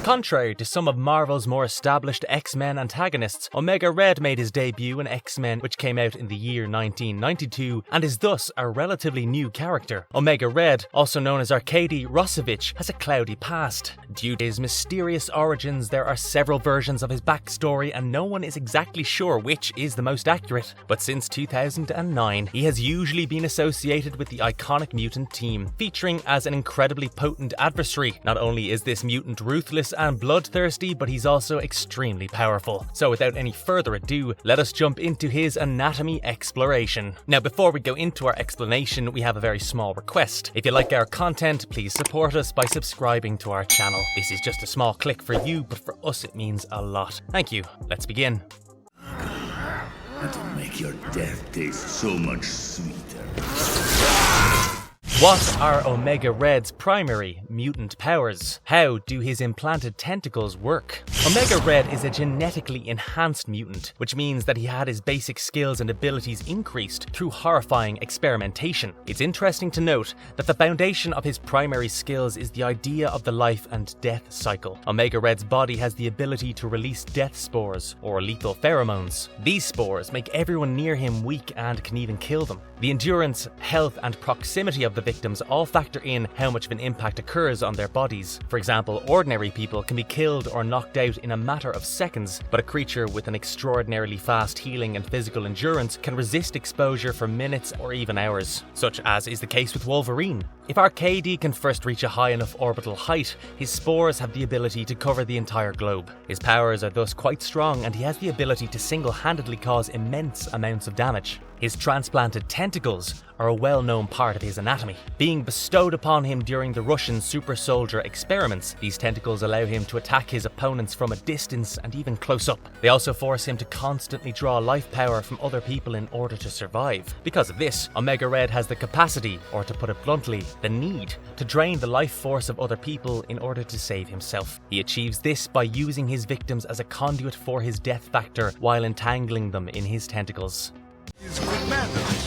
Contrary to some of Marvel's more established X-Men antagonists, Omega Red made his debut in X-Men, which came out in the year 1992, and is thus a relatively new character. Omega Red, also known as Arkady Rossovich, has a cloudy past. Due to his mysterious origins, there are several versions of his backstory, and no one is exactly sure which is the most accurate. But since 2009, he has usually been associated with the iconic mutant team, featuring as an incredibly potent adversary. Not only is this mutant ruthless and bloodthirsty, but he's also extremely powerful. So without any further ado, let us jump into his anatomy exploration. Now, before we go into our explanation, we have a very small request. If you like our content, please support us by subscribing to our channel. This is just a small click for you, but for us it means a lot. Thank you. Let's begin. It'll make your death taste so much sweeter. What are Omega Red's primary mutant powers? How do his implanted tentacles work? Omega Red is a genetically enhanced mutant, which means that he had his basic skills and abilities increased through horrifying experimentation. It's interesting to note that the foundation of his primary skills is the idea of the life and death cycle. Omega Red's body has the ability to release death spores, or lethal pheromones. These spores make everyone near him weak and can even kill them. The endurance, health, and proximity of the victims all factor in how much of an impact occurs on their bodies. For example, ordinary people can be killed or knocked out in a matter of seconds, but a creature with an extraordinarily fast healing and physical endurance can resist exposure for minutes or even hours, such as is the case with Wolverine. If Arkady can first reach a high enough orbital height, his spores have the ability to cover the entire globe. His powers are thus quite strong, and he has the ability to single-handedly cause immense amounts of damage. His transplanted tentacles are a well-known part of his anatomy. Being bestowed upon him during the Russian super soldier experiments, these tentacles allow him to attack his opponents from a distance and even close up. They also force him to constantly draw life power from other people in order to survive. Because of this, Omega Red has the capacity, or to put it bluntly, the need, to drain the life force of other people in order to save himself. He achieves this by using his victims as a conduit for his death factor while entangling them in his tentacles. Is good manners.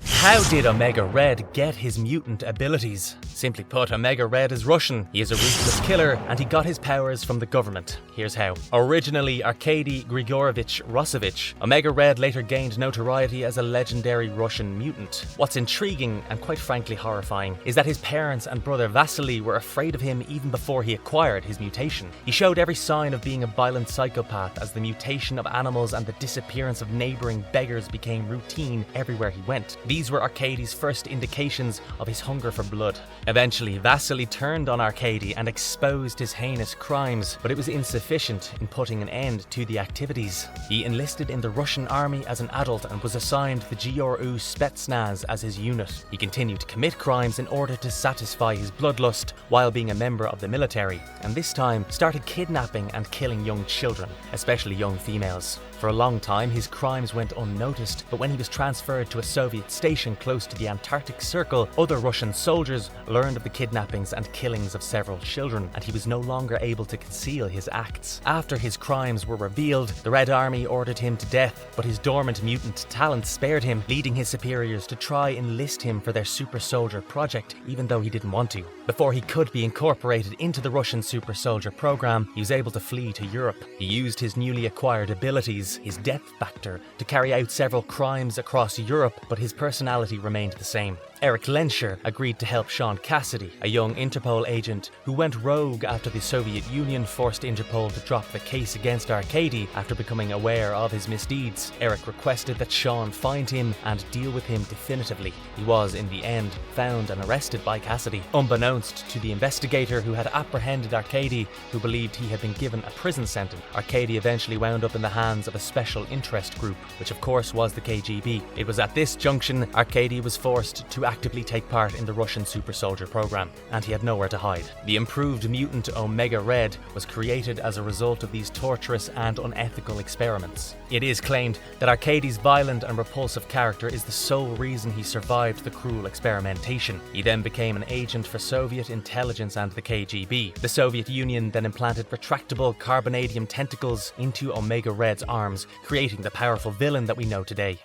How did Omega Red get his mutant abilities? Simply put, Omega Red is Russian. He is a ruthless killer, and he got his powers from the government. Here's how. Originally Arkady Grigorovich Rossovich, Omega Red later gained notoriety as a legendary Russian mutant. What's intriguing, and quite frankly horrifying, is that his parents and brother Vasily were afraid of him even before he acquired his mutation. He showed every sign of being a violent psychopath as the mutation of animals and the disappearance of neighbouring beggars became routine everywhere he went. These were Arkady's first indications of his hunger for blood. Eventually, Vasily turned on Arkady and exposed his heinous crimes, but it was insufficient in putting an end to the activities. He enlisted in the Russian army as an adult and was assigned the GRU Spetsnaz as his unit. He continued to commit crimes in order to satisfy his bloodlust while being a member of the military, and this time started kidnapping and killing young children, especially young females. For a long time, his crimes went unnoticed, but when he was transferred to a Soviet station close to the Antarctic Circle, other Russian soldiers learned of the kidnappings and killings of several children, and he was no longer able to conceal his acts. After his crimes were revealed, the Red Army ordered him to death, but his dormant mutant talent spared him, leading his superiors to try and enlist him for their super soldier project, even though he didn't want to. Before he could be incorporated into the Russian super soldier program, he was able to flee to Europe. He used his newly acquired abilities, his death factor, to carry out several crimes across Europe, but his personality remained the same. Eric Lenscher agreed to help Sean Cassidy, a young Interpol agent who went rogue after the Soviet Union forced Interpol to drop the case against Arkady after becoming aware of his misdeeds. Eric requested that Sean find him and deal with him definitively. He was, in the end, found and arrested by Cassidy. Unbeknownst to the investigator who had apprehended Arkady, who believed he had been given a prison sentence, Arkady eventually wound up in the hands of a special interest group, which of course was the KGB. It was at this junction Arkady was forced to actively take part in the Russian super soldier program, and he had nowhere to hide. The improved mutant Omega Red was created as a result of these torturous and unethical experiments. It is claimed that Arkady's violent and repulsive character is the sole reason he survived the cruel experimentation. He then became an agent for Soviet intelligence and the KGB. The Soviet Union then implanted retractable carbonadium tentacles into Omega Red's arms, creating the powerful villain that we know today.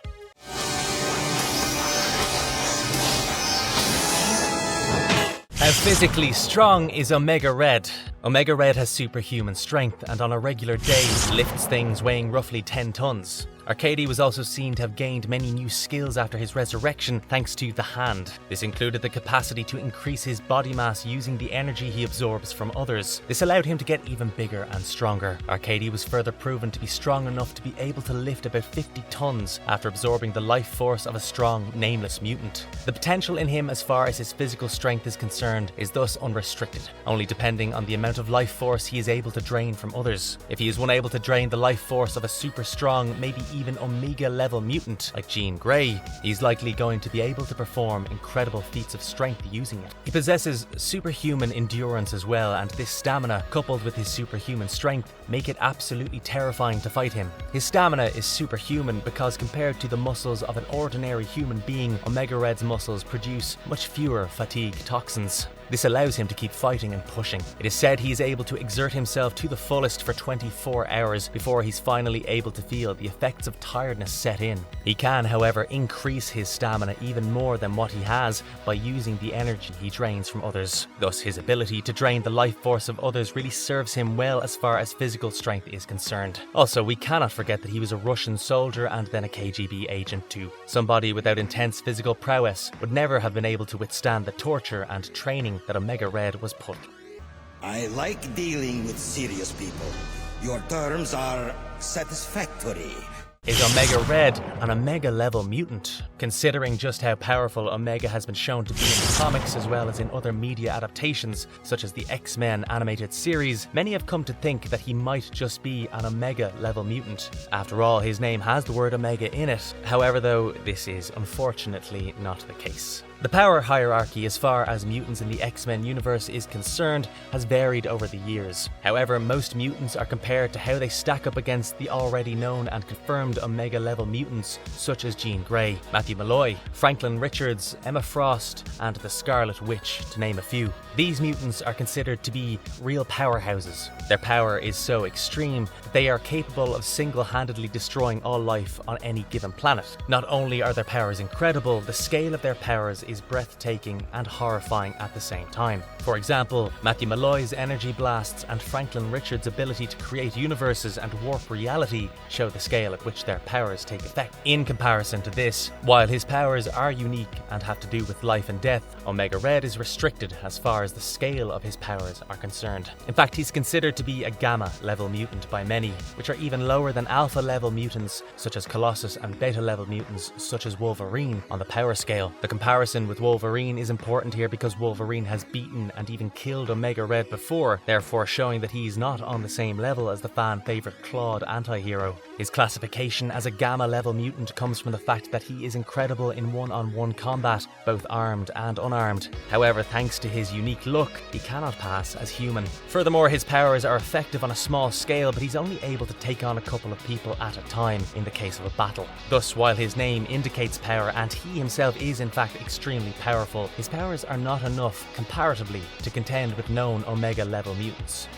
How physically strong is Omega Red? Omega Red has superhuman strength and on a regular day lifts things weighing roughly 10 tons. Arcady was also seen to have gained many new skills after his resurrection thanks to the Hand. This included the capacity to increase his body mass using the energy he absorbs from others. This allowed him to get even bigger and stronger. Arcady was further proven to be strong enough to be able to lift about 50 tons after absorbing the life force of a strong, nameless mutant. The potential in him as far as his physical strength is concerned is thus unrestricted, only depending on the amount of life force he is able to drain from others. If he is unable to drain the life force of a super strong, maybe even Omega level mutant like Jean Grey, he's likely going to be able to perform incredible feats of strength using it. He possesses superhuman endurance as well, and this stamina, coupled with his superhuman strength, make it absolutely terrifying to fight him. His stamina is superhuman because compared to the muscles of an ordinary human being, Omega Red's muscles produce much fewer fatigue toxins. This allows him to keep fighting and pushing. It is said he is able to exert himself to the fullest for 24 hours before he's finally able to feel the effects of tiredness set in. He can, however, increase his stamina even more than what he has by using the energy he drains from others. Thus, his ability to drain the life force of others really serves him well as far as physical strength is concerned. Also, we cannot forget that he was a Russian soldier and then a KGB agent too. Somebody without intense physical prowess would never have been able to withstand the torture and training that Omega Red was put. I like dealing with serious people. Your terms are satisfactory. Is Omega Red an Omega level mutant? Considering just how powerful Omega has been shown to be in the comics as well as in other media adaptations such as the X-Men animated series, many have come to think that he might just be an Omega level mutant. After all, his name has the word Omega in it. However though, this is unfortunately not the case. The power hierarchy as far as mutants in the X-Men universe is concerned has varied over the years. However, most mutants are compared to how they stack up against the already known and confirmed Omega level mutants such as Jean Grey, Matthew Malloy, Franklin Richards, Emma Frost, and the Scarlet Witch, to name a few. These mutants are considered to be real powerhouses. Their power is so extreme that they are capable of single-handedly destroying all life on any given planet. Not only are their powers incredible, the scale of their powers is breathtaking and horrifying at the same time. For example, Matthew Malloy's energy blasts and Franklin Richards' ability to create universes and warp reality show the scale at which their powers take effect. In comparison to this, while his powers are unique and have to do with life and death, Omega Red is restricted as far as the scale of his powers are concerned. In fact, he's considered to be a Gamma level mutant by many, which are even lower than Alpha level mutants such as Colossus and Beta level mutants such as Wolverine on the power scale. The comparison with Wolverine is important here because Wolverine has beaten and even killed Omega Red before, therefore showing that he's not on the same level as the fan favourite Claude anti-hero. His classification as a Gamma level mutant comes from the fact that he is incredible in one-on-one combat, both armed and unarmed. However, thanks to his unique look, he cannot pass as human. Furthermore, his powers are effective on a small scale, but he's only able to take on a couple of people at a time in the case of a battle. Thus, while his name indicates power and he himself is in fact extremely powerful, his powers are not enough comparatively to contend with known Omega level mutants.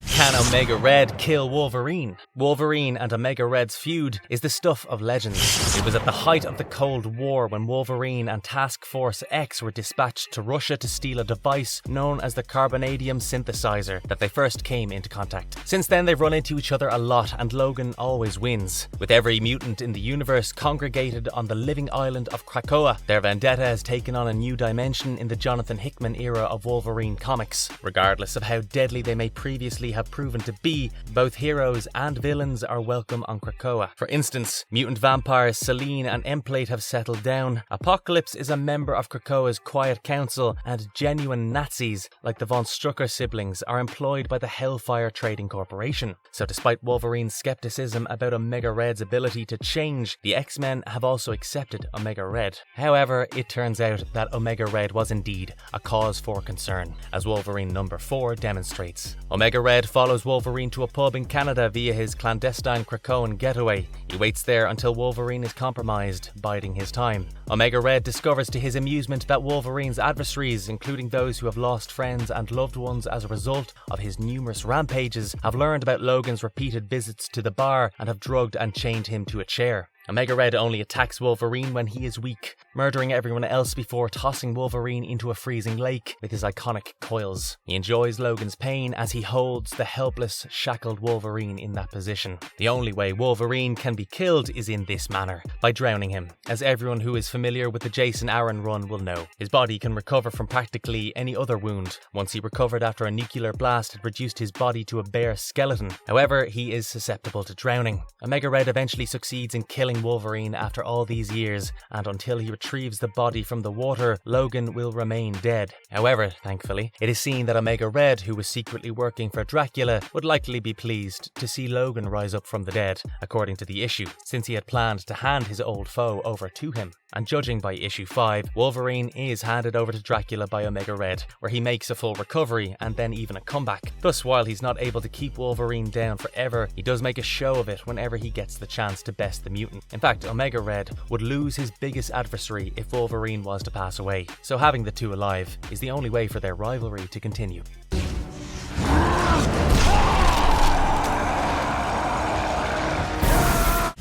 Can Omega Red kill Wolverine? Wolverine and Omega Red's feud is the stuff of legends. It was at the height of the Cold War when Wolverine and Task Force X were dispatched to Russia to steal a device known as the carbonadium synthesizer that they first came into contact. Since then they've run into each other a lot and Logan always wins. With every mutant in the universe congregated on the living island of Krakoa, their vendetta has taken on a new dimension in the Jonathan Hickman era of Wolverine comics. Regardless of how deadly they may previously have proven to be, both heroes and villains are welcome on Krakoa. For instance, mutant vampires Selene and Emplate have settled down, Apocalypse is a member of Krakoa's Quiet Council, and genuine Nazis, like the Von Strucker siblings, are employed by the Hellfire Trading Corporation. So despite Wolverine's skepticism about Omega Red's ability to change, the X-Men have also accepted Omega Red. However, it turns out that Omega Red was indeed a cause for concern, as Wolverine number 4 demonstrates. Omega Red follows Wolverine to a pub in Canada via his clandestine Krakoan getaway. He waits there until Wolverine is compromised, biding his time. Omega Red discovers to his amusement that Wolverine's adversaries, including those who have lost friends and loved ones as a result of his numerous rampages, have learned about Logan's repeated visits to the bar and have drugged and chained him to a chair. Omega Red only attacks Wolverine when he is weak, murdering everyone else before tossing Wolverine into a freezing lake with his iconic coils. He enjoys Logan's pain as he holds the helpless, shackled Wolverine in that position. The only way Wolverine can be killed is in this manner, by drowning him, as everyone who is familiar with the Jason Aaron run will know. His body can recover from practically any other wound. Once he recovered after a nuclear blast had reduced his body to a bare skeleton. However, he is susceptible to drowning. Omega Red eventually succeeds in killing Wolverine after all these years, and until he retrieves the body from the water, Logan will remain dead. However, thankfully, it is seen that Omega Red, who was secretly working for Dracula, would likely be pleased to see Logan rise up from the dead, according to the issue, since he had planned to hand his old foe over to him. And judging by issue 5, Wolverine is handed over to Dracula by Omega Red, where he makes a full recovery and then even a comeback. Thus, while he's not able to keep Wolverine down forever, he does make a show of it whenever he gets the chance to best the mutant. In fact, Omega Red would lose his biggest adversary if Wolverine was to pass away, so having the two alive is the only way for their rivalry to continue.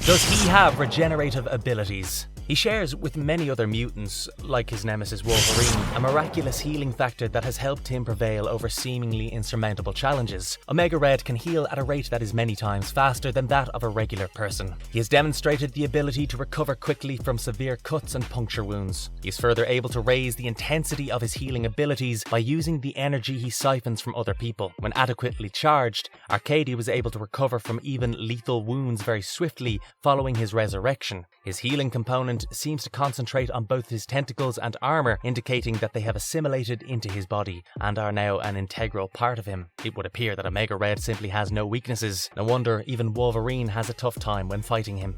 Does he have regenerative abilities? He shares with many other mutants, like his nemesis Wolverine, a miraculous healing factor that has helped him prevail over seemingly insurmountable challenges. Omega Red can heal at a rate that is many times faster than that of a regular person. He has demonstrated the ability to recover quickly from severe cuts and puncture wounds. He is further able to raise the intensity of his healing abilities by using the energy he siphons from other people. When adequately charged, Arcady was able to recover from even lethal wounds very swiftly following his resurrection. His healing component seems to concentrate on both his tentacles and armor, indicating that they have assimilated into his body and are now an integral part of him. It would appear that Omega Red simply has no weaknesses. No wonder even Wolverine has a tough time when fighting him.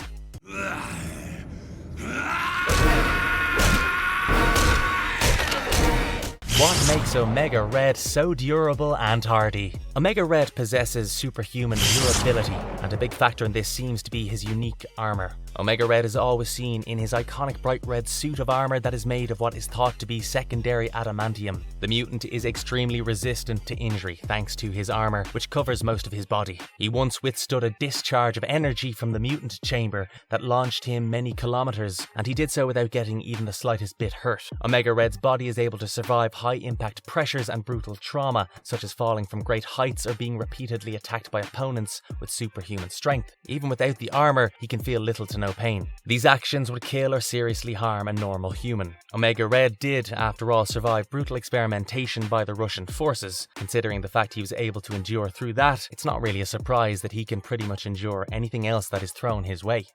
What makes Omega Red so durable and hardy? Omega Red possesses superhuman durability, and a big factor in this seems to be his unique armor. Omega Red is always seen in his iconic bright red suit of armor that is made of what is thought to be secondary adamantium. The mutant is extremely resistant to injury thanks to his armor, which covers most of his body. He once withstood a discharge of energy from the mutant chamber that launched him many kilometers, and he did so without getting even the slightest bit hurt. Omega Red's body is able to survive high-impact pressures and brutal trauma, such as falling from great heights or being repeatedly attacked by opponents with superhuman strength. Even without the armor, he can feel little to no pain. These actions would kill or seriously harm a normal human. Omega Red did, after all, survive brutal experimentation by the Russian forces. Considering the fact he was able to endure through that, it's not really a surprise that he can pretty much endure anything else that is thrown his way.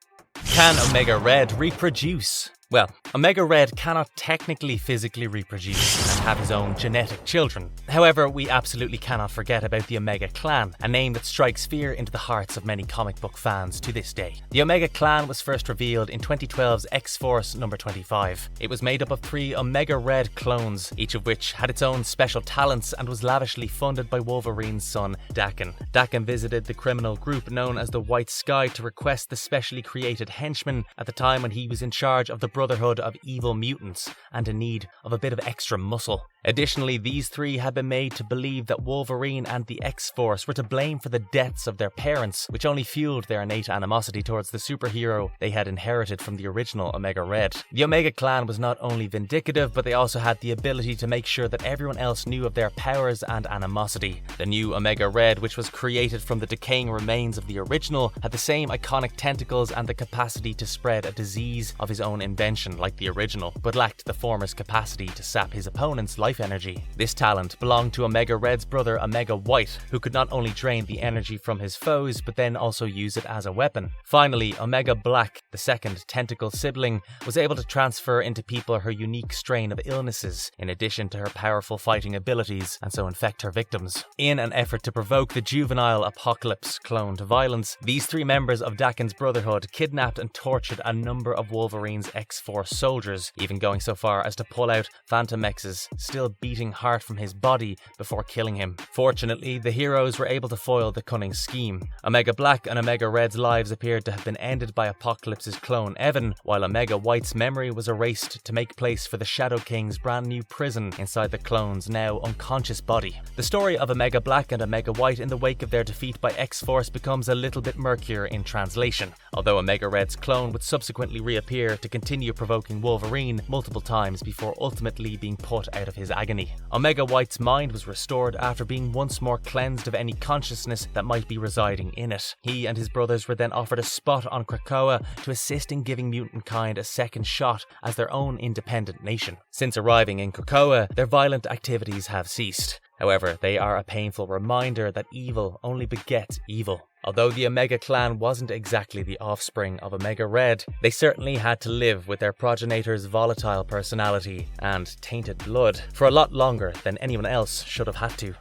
Can Omega Red reproduce? Well, Omega Red cannot technically physically reproduce and have his own genetic children. However, we absolutely cannot forget about the Omega Clan, a name that strikes fear into the hearts of many comic book fans to this day. The Omega Clan was first revealed in 2012's X-Force number 25. It was made up of 3 Omega Red clones, each of which had its own special talents and was lavishly funded by Wolverine's son, Daken. Daken visited the criminal group known as the White Sky to request the specially created henchman at the time when he was in charge of the Brotherhood of Evil Mutants and in need of a bit of extra muscle. Additionally, these 3 had been made to believe that Wolverine and the X-Force were to blame for the deaths of their parents, which only fueled their innate animosity towards the superhero they had inherited from the original Omega Red. The Omega Clan was not only vindictive, but they also had the ability to make sure that everyone else knew of their powers and animosity. The new Omega Red, which was created from the decaying remains of the original, had the same iconic tentacles and the capacity to spread a disease of his own invention like the original, but lacked the former's capacity to sap his opponent's life energy. This talent belonged to Omega Red's brother Omega White, who could not only drain the energy from his foes, but then also use it as a weapon. Finally, Omega Black, the second tentacle sibling, was able to transfer into people her unique strain of illnesses, in addition to her powerful fighting abilities, and so infect her victims. In an effort to provoke the juvenile Apocalypse clone to violence, these 3 members of Daken's Brotherhood kidnapped and tortured a number of Wolverine's X-Force soldiers, even going so far as to pull out Phantom X's still beating heart from his body before killing him. Fortunately, the heroes were able to foil the cunning scheme. Omega Black and Omega Red's lives appeared to have been ended by Apocalypse's clone Evan, while Omega White's memory was erased to make place for the Shadow King's brand new prison inside the clone's now unconscious body. The story of Omega Black and Omega White in the wake of their defeat by X-Force becomes a little bit murkier in translation, although Omega Red's clone would subsequently reappear to continue provoking Wolverine multiple times before ultimately being put out of his agony. Omega White's mind was restored after being once more cleansed of any consciousness that might be residing in it. He and his brothers were then offered a spot on Krakoa to assist in giving mutant kind a second shot as their own independent nation. Since arriving in Krakoa, their violent activities have ceased. However, they are a painful reminder that evil only begets evil. Although the Omega clan wasn't exactly the offspring of Omega Red, they certainly had to live with their progenitor's volatile personality and tainted blood for a lot longer than anyone else should have had to.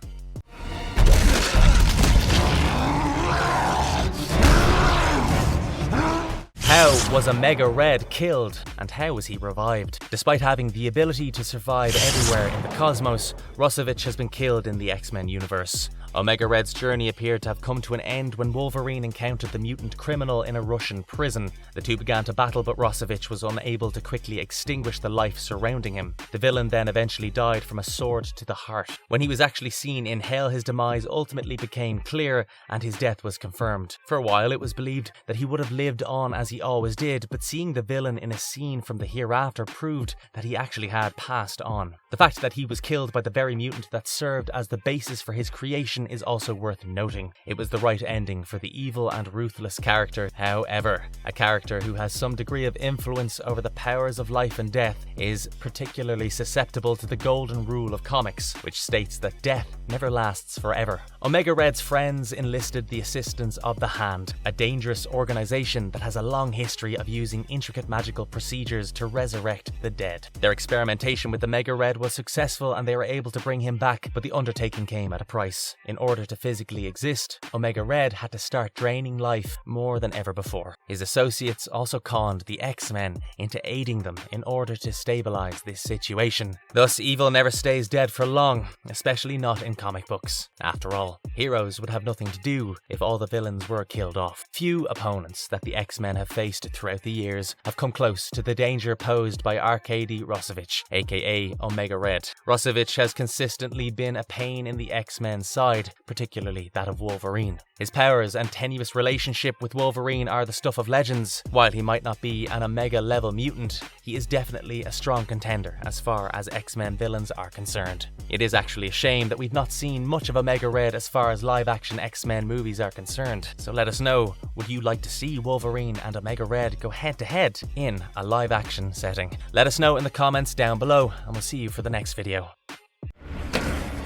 How was Omega Red killed, and how was he revived? Despite having the ability to survive everywhere in the cosmos, Rossovich has been killed in the X-Men universe. Omega Red's journey appeared to have come to an end when Wolverine encountered the mutant criminal in a Russian prison. The two began to battle, but Rossovich was unable to quickly extinguish the life surrounding him. The villain then eventually died from a sword to the heart. When he was actually seen in hell, his demise ultimately became clear and his death was confirmed. For a while it was believed that he would have lived on as he always did, but seeing the villain in a scene from the hereafter proved that he actually had passed on. The fact that he was killed by the very mutant that served as the basis for his creation is also worth noting. It was the right ending for the evil and ruthless character. However, a character who has some degree of influence over the powers of life and death is particularly susceptible to the golden rule of comics, which states that death never lasts forever. Omega Red's friends enlisted the assistance of the Hand, a dangerous organization that has a long history of using intricate magical procedures to resurrect the dead. Their experimentation with Omega Red was successful and they were able to bring him back, but the undertaking came at a price. In order to physically exist, Omega Red had to start draining life more than ever before. His associates also conned the X-Men into aiding them in order to stabilize this situation. Thus, evil never stays dead for long, especially not in comic books. After all, heroes would have nothing to do if all the villains were killed off. Few opponents that the X-Men have faced throughout the years have come close to the danger posed by Arkady Rossovich, aka Omega Red. Rossovich has consistently been a pain in the X-Men's side, particularly that of Wolverine. His powers and tenuous relationship with Wolverine are the stuff of legends. While he might not be an Omega level mutant, he is definitely a strong contender as far as X-Men villains are concerned. It is actually a shame that we've not seen much of Omega Red as far as live action X-Men movies are concerned. So let us know, would you like to see Wolverine and Omega Red go head to head in a live action setting? Let us know in the comments down below, and we'll see you for the next video.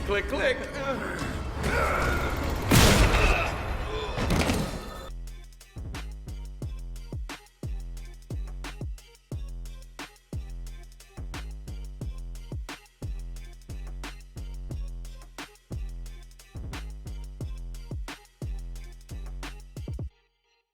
Click, click.